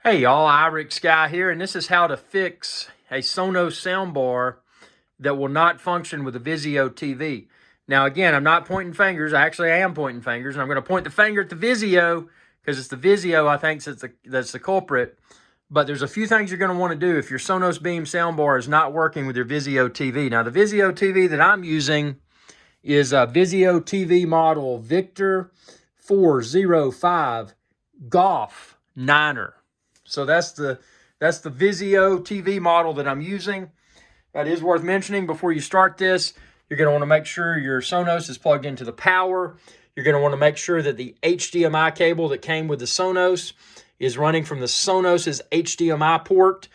Hey y'all, Irix Guy here, and this is how to fix a Sonos soundbar that will not function with a Vizio TV. Now again, I'm not pointing fingers. Actually, I am pointing fingers, and I'm going to point the finger at the Vizio because it's the Vizio I think that's the culprit. But there's a few things you're going to want to do if your Sonos Beam soundbar is not working with your Vizio TV. Now the Vizio TV that I'm using is a Vizio TV model Victor 405 Golf 9er. So that's the Vizio TV model that I'm using. That is worth mentioning before you start this. You're going to want to make sure your Sonos is plugged into the power. You're going to want to make sure that the HDMI cable that came with the Sonos is running from the Sonos's HDMI port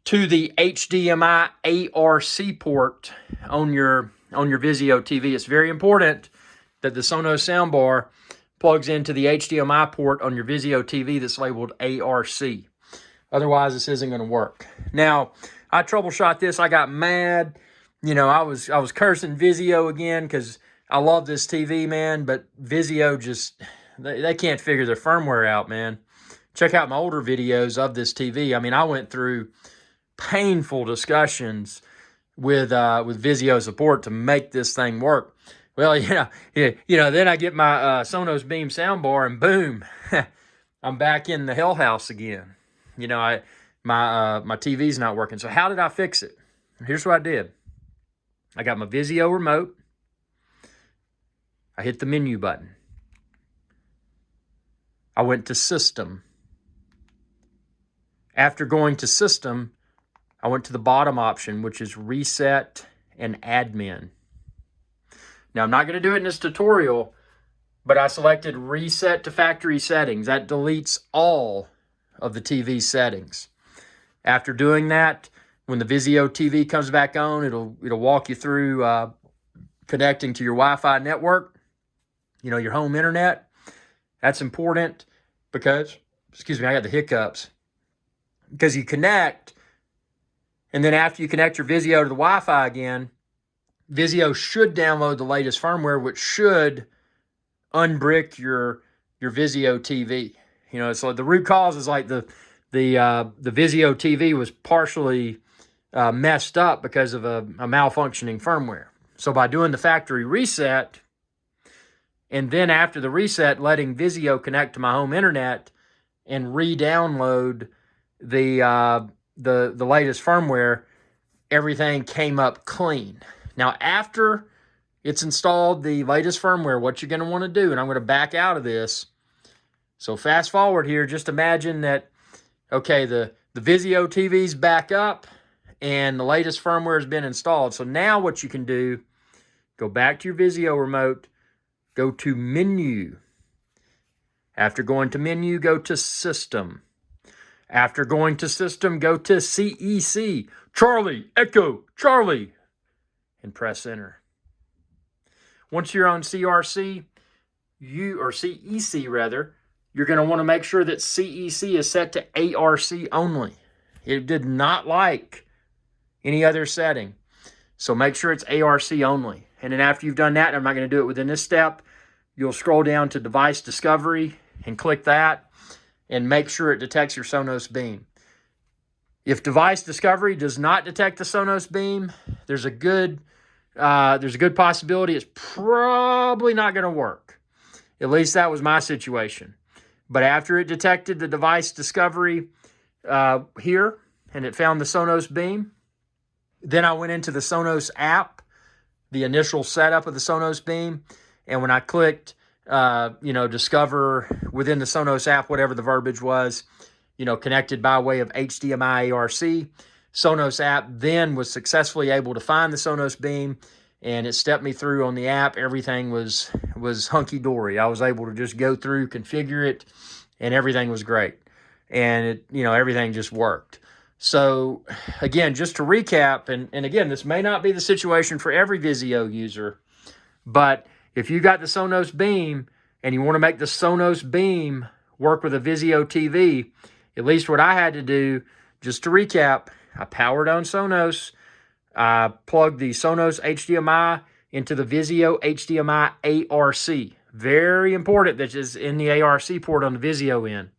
to the HDMI ARC port on your Vizio TV. It's very important that the Sonos soundbar plugs into the HDMI port on your Vizio TV that's labeled ARC. Otherwise, this isn't going to work. Now, I troubleshot this. I got mad. You know, I was cursing Vizio again because I love this TV, man. But Vizio just, they can't figure their firmware out, man. Check out my older videos of this TV. I mean, I went through painful discussions with Vizio support to make this thing work. Well, then I get my Sonos Beam soundbar, and boom, I'm back in the hell house again. You know, my TV's not working. So how did I fix it? Here's what I did. I got my Vizio remote. I hit the menu button. I went to System. After going to System, I went to the bottom option, which is Reset and Admin. Now, I'm not going to do it in this tutorial, but I selected Reset to Factory Settings. That deletes all of the TV settings. After doing that, when the Vizio TV comes back on, it'll walk you through connecting to your Wi-Fi network, your home internet. That's important because, excuse me, I got the hiccups. Because you connect, and then after you connect your Vizio to the Wi-Fi again, Vizio should download the latest firmware, which should unbrick your Vizio TV. So the root cause is like the Vizio TV was partially messed up because of a malfunctioning firmware. So by doing the factory reset, and then after the reset, letting Vizio connect to my home internet and re-download the latest firmware, everything came up clean. Now, after it's installed the latest firmware, what you're going to want to do, and I'm going to back out of this. So fast forward here, just imagine that, okay, the Vizio TV's back up and the latest firmware has been installed. So now what you can do, go back to your Vizio remote, go to Menu. After going to Menu, go to System. After going to System, go to CEC, Charlie, Echo, Charlie, and press Enter. Once you're on CEC, you're going to want to make sure that CEC is set to ARC only. It did not like any other setting. So make sure it's ARC only. And then after you've done that, and I'm not going to do it within this step, you'll scroll down to Device Discovery and click that and make sure it detects your Sonos Beam. If Device Discovery does not detect the Sonos Beam, there's a good possibility it's probably not going to work. At least that was my situation. But after it detected the Device Discovery here, and it found the Sonos Beam, then I went into the Sonos app, the initial setup of the Sonos Beam, and when I clicked, discover within the Sonos app, whatever the verbiage was, connected by way of HDMI ARC, Sonos app then was successfully able to find the Sonos Beam, and it stepped me through on the app. Everything was hunky-dory. I was able to just go through, configure it, and everything was great. And everything just worked. So again, just to recap, and again, this may not be the situation for every Vizio user, but if you got the Sonos Beam and you want to make the Sonos Beam work with a Vizio TV, at least what I had to do, just to recap, I powered on Sonos. I plugged the Sonos HDMI into the Vizio HDMI ARC. Very important that is in the ARC port on the Vizio end.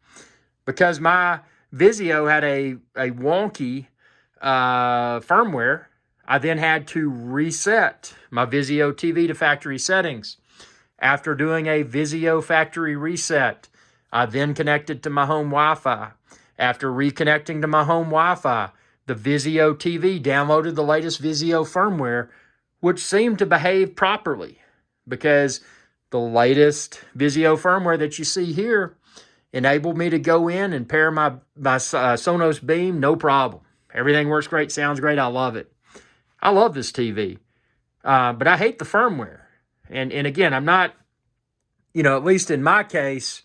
Because my Vizio had a wonky firmware. I then had to reset my Vizio TV to factory settings. After doing a Vizio factory reset, I then connected to my home Wi-Fi. After reconnecting to my home Wi-Fi, the Vizio TV downloaded the latest Vizio firmware, which seemed to behave properly because the latest Vizio firmware that you see here enabled me to go in and pair my Sonos Beam, no problem. Everything works great, sounds great, I love it. I love this TV, but I hate the firmware. And again, I'm not, at least in my case,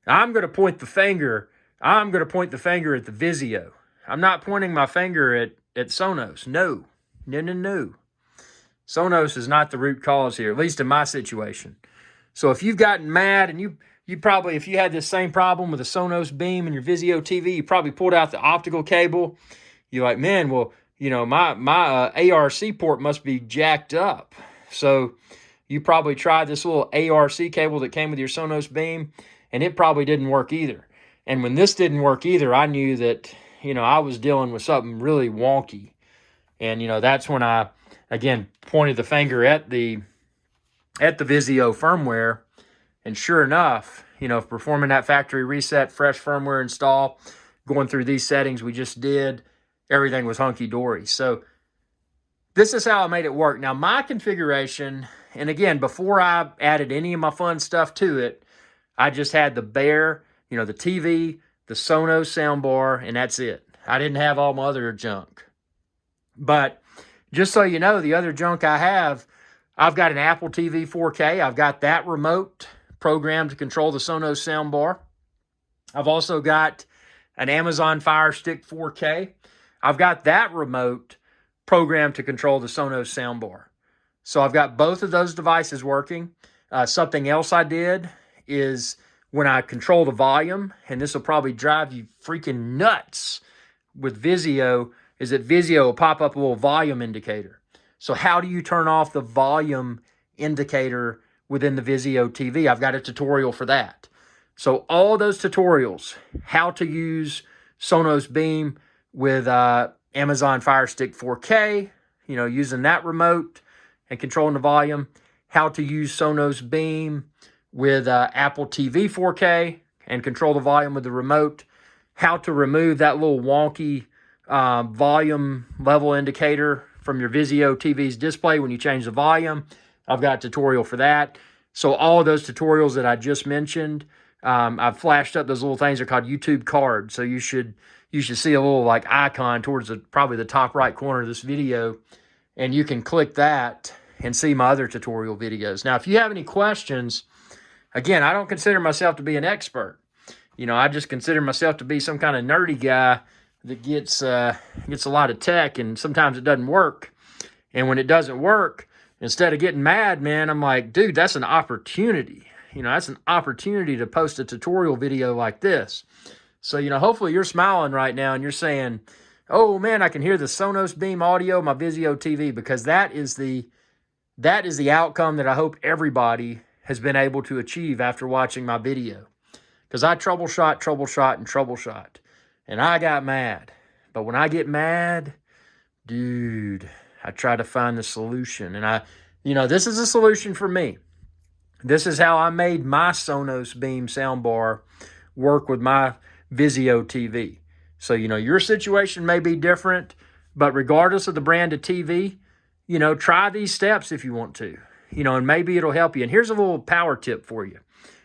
I'm going to point the finger. I'm going to point the finger at the Vizio. I'm not pointing my finger at Sonos. No. Sonos is not the root cause here, at least in my situation. So if you've gotten mad and you probably, if you had this same problem with a Sonos Beam and your Vizio TV, you probably pulled out the optical cable. You're like, man, well, my ARC port must be jacked up. So you probably tried this little ARC cable that came with your Sonos Beam, and it probably didn't work either. And when this didn't work either, I knew that, I was dealing with something really wonky. And, that's when I, again, pointed the finger at the Vizio firmware. And sure enough, performing that factory reset, fresh firmware install, going through these settings we just did, everything was hunky-dory. So this is how I made it work. Now, my configuration, and again, before I added any of my fun stuff to it, I just had the bare, the TV, the Sonos soundbar, and that's it. I didn't have all my other junk. But just so you know, the other junk I have, I've got an Apple TV 4K. I've got that remote programmed to control the Sonos soundbar. I've also got an Amazon Fire Stick 4K. I've got that remote programmed to control the Sonos soundbar. So I've got both of those devices working. Something else I did is when I control the volume, and this will probably drive you freaking nuts with Vizio, is that Vizio will pop up a little volume indicator. So how do you turn off the volume indicator within the Vizio TV? I've got a tutorial for that. So all those tutorials, how to use Sonos Beam with Amazon Fire Stick 4K, using that remote and controlling the volume, how to use Sonos Beam with Apple TV 4K and control the volume with the remote, how to remove that little wonky volume level indicator from your Vizio TV's display when you change the volume. I've got a tutorial for that. So all of those tutorials that I just mentioned, I've flashed up those little things. They're called YouTube cards. So you should see a little like icon towards probably the top right corner of this video, and you can click that and see my other tutorial videos. Now, if you have any questions, again, I don't consider myself to be an expert. I just consider myself to be some kind of nerdy guy that gets a lot of tech, and sometimes it doesn't work. And when it doesn't work, instead of getting mad, man, I'm like, dude, that's an opportunity. That's an opportunity to post a tutorial video like this. So, hopefully you're smiling right now and you're saying, oh man, I can hear the Sonos Beam audio, my Vizio TV, because that is the outcome that I hope everybody has been able to achieve after watching my video. Because I troubleshot, and I got mad. But when I get mad, dude, I try to find the solution. And this is a solution for me. This is how I made my Sonos Beam soundbar work with my Vizio TV. So, your situation may be different, but regardless of the brand of TV, try these steps if you want to, and maybe it'll help you. And here's a little power tip for you.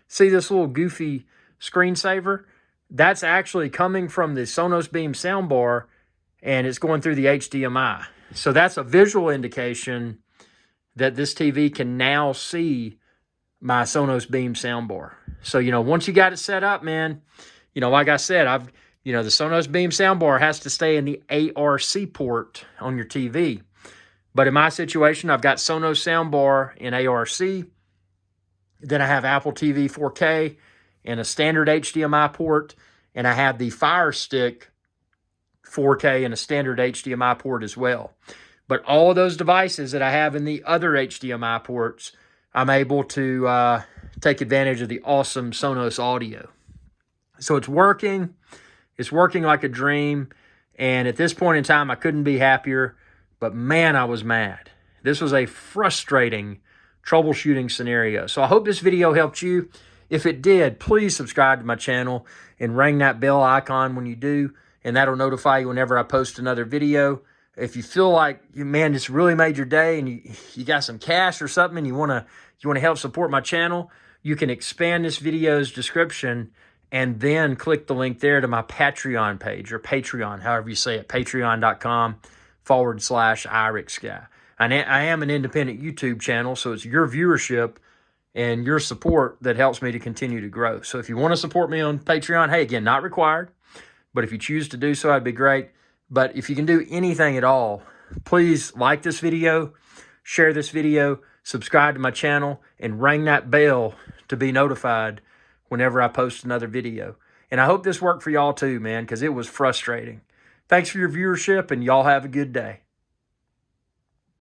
See this little goofy screensaver? That's actually coming from the Sonos Beam soundbar, and it's going through the HDMI. So that's a visual indication that this TV can now see my Sonos Beam soundbar. So, once you got it set up, man, like I said, the Sonos Beam soundbar has to stay in the ARC port on your TV. But in my situation, I've got Sonos soundbar in ARC. Then I have Apple TV 4K and a standard HDMI port. And I have the Fire Stick 4K and a standard HDMI port as well. But all of those devices that I have in the other HDMI ports, I'm able to take advantage of the awesome Sonos audio. So it's working. It's working like a dream. And at this point in time, I couldn't be happier. But man, I was mad. This was a frustrating troubleshooting scenario. So I hope this video helped you. If it did, please subscribe to my channel and ring that bell icon when you do, and that'll notify you whenever I post another video. If you feel like, man, this really made your day and you got some cash or something and you want to help support my channel, you can expand this video's description and then click the link there to my Patreon page, or Patreon, however you say it, patreon.com/IRIXGuy. I am an independent YouTube channel, so it's your viewership and your support that helps me to continue to grow. So if you want to support me on Patreon, hey, again, not required, but if you choose to do so, that'd be great. But if you can do anything at all, please like this video, share this video, subscribe to my channel, and ring that bell to be notified whenever I post another video. And I hope this worked for y'all too, man, because it was frustrating. Thanks for your viewership, and y'all have a good day.